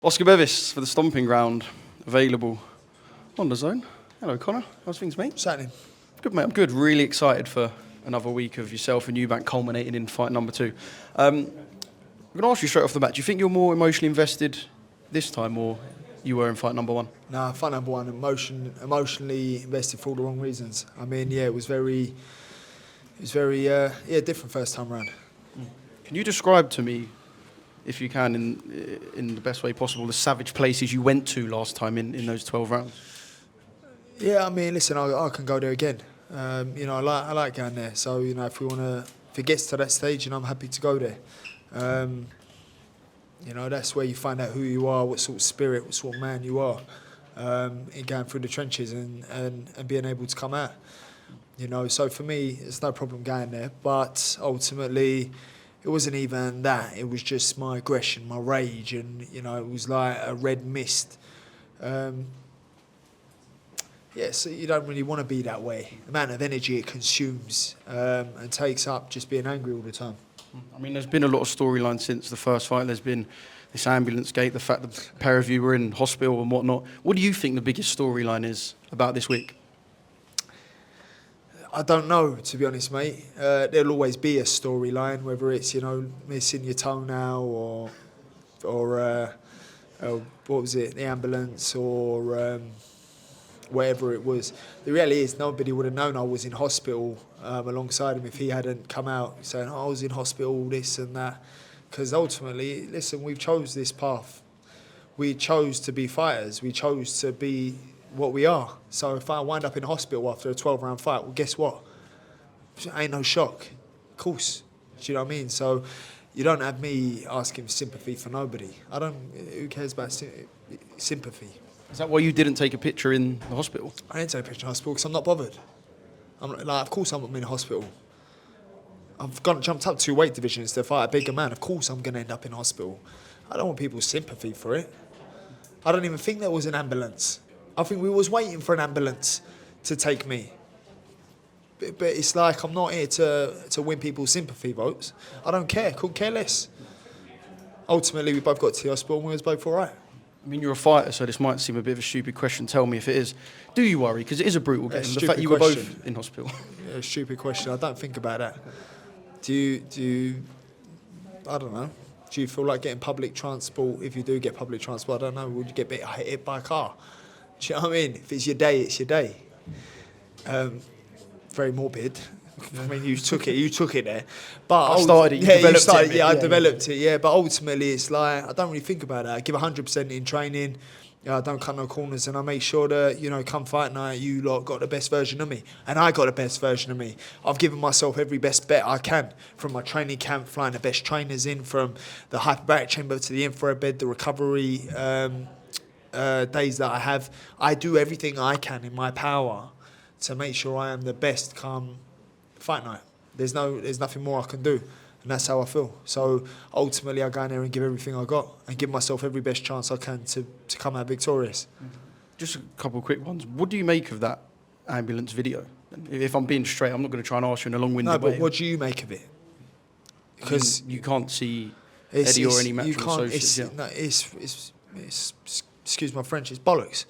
Oscar Bevis for the Stomping Ground, available on DAZN. Hello, Conor. How's things, mate? Certainly. Good, mate. I'm good. Really excited for another week of yourself and Eubank culminating in fight number 2. I'm going to ask you straight off the bat, do you think you're more emotionally invested this time or you were in fight number 1? No, fight number 1, emotionally invested for all the wrong reasons. I mean, yeah, it was very different first time round. Can you describe to me, if you can, in the best way possible, the savage places you went to last time in those 12 rounds? Yeah, I mean, listen, I can go there again. You know, I like going there. So, you know, if it gets to that stage, you know, I'm happy to go there. You know, that's where you find out who you are, what sort of spirit, what sort of man you are, in going through the trenches and being able to come out. You know, so for me, it's no problem going there. But ultimately, it wasn't even that. It was just my aggression, my rage, and, you know, it was like a red mist. Yeah, so you don't really want to be that way. The amount of energy it consumes and takes up just being angry all the time. I mean, there's been a lot of storyline since the first fight. There's been this ambulance gate, the fact that a pair of you were in hospital and whatnot. What do you think the biggest storyline is about this week? I don't know, to be honest, mate. There'll always be a storyline, whether it's, you know, missing your toenail or what was it, the ambulance or whatever it was. The reality is nobody would have known I was in hospital alongside him if he hadn't come out saying, oh, I was in hospital, this and that. Because ultimately, listen, we've chose this path. We chose to be fighters. We chose to be what we are. So if I wind up in hospital after a 12-round fight, well, guess what? Ain't no shock. Of course. Do you know what I mean? So you don't have me asking for sympathy for nobody. Who cares about sympathy? Is that why you didn't take a picture in the hospital? I didn't take a picture in hospital because I'm not bothered. Of course I'm in hospital. I've jumped up 2 weight divisions to fight a bigger man. Of course I'm going to end up in hospital. I don't want people's sympathy for it. I don't even think there was an ambulance. I think we was waiting for an ambulance to take me. But it's like I'm not here to win people's sympathy votes. I don't care. Couldn't care less. Ultimately, we both got to the hospital and we was both all right. I mean, you're a fighter, so this might seem a bit of a stupid question. Tell me if it is. Do you worry? Because it is a brutal game. The fact you were both in hospital. Yeah, stupid question. I don't think about that. Do you? I don't know. Do you feel like getting public transport? If you do get public transport, I don't know. Would you get hit by a car? Do you know what I mean? If it's your day, it's your day. Very morbid. I mean, you took it there. But I started it, you developed it. I developed it, yeah. But ultimately, it's like, I don't really think about that. I give 100% in training. I don't cut no corners, and I make sure that, you know, come fight night, you lot got the best version of me. And I got the best version of me. I've given myself every best bet I can. From my training camp, flying the best trainers in, from the hyperbaric chamber to the infrared bed, the recovery days that I have. I do everything I can in my power to make sure I am the best come fight night. There's nothing more I can do, and that's how I feel. So ultimately, I go in there and give everything I got, and give myself every best chance I can to come out victorious. Just a couple of quick ones. What do you make of that ambulance video? If I'm being straight, I'm not going to try and ask you in a long-winded way. No, but what do you make of it? Because you can't see Eddie or any match associates. Excuse my French, it's bollocks.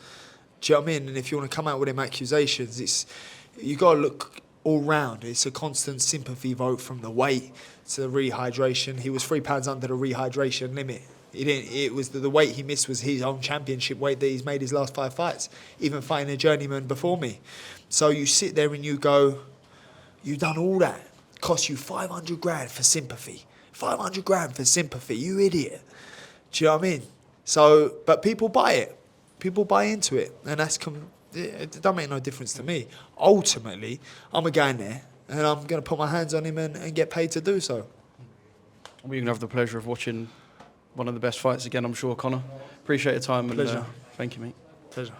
Do you know what I mean? And if you want to come out with them accusations, you got to look all round. It's a constant sympathy vote from the weight to the rehydration. He was 3 pounds under the rehydration limit. It was the weight he missed was his own championship weight that he's made his last 5 fights, even fighting a journeyman before me. So you sit there and you go, you've done all that. Cost you 500 grand for sympathy. 500 grand for sympathy, you idiot. Do you know what I mean? So, but people buy it. People buy into it, and it don't make no difference to me. Ultimately, I'm going to go in there, and I'm going to put my hands on him and get paid to do so. We're going to have the pleasure of watching one of the best fights again, I'm sure, Conor. Appreciate your time. Pleasure. And thank you, mate. Pleasure.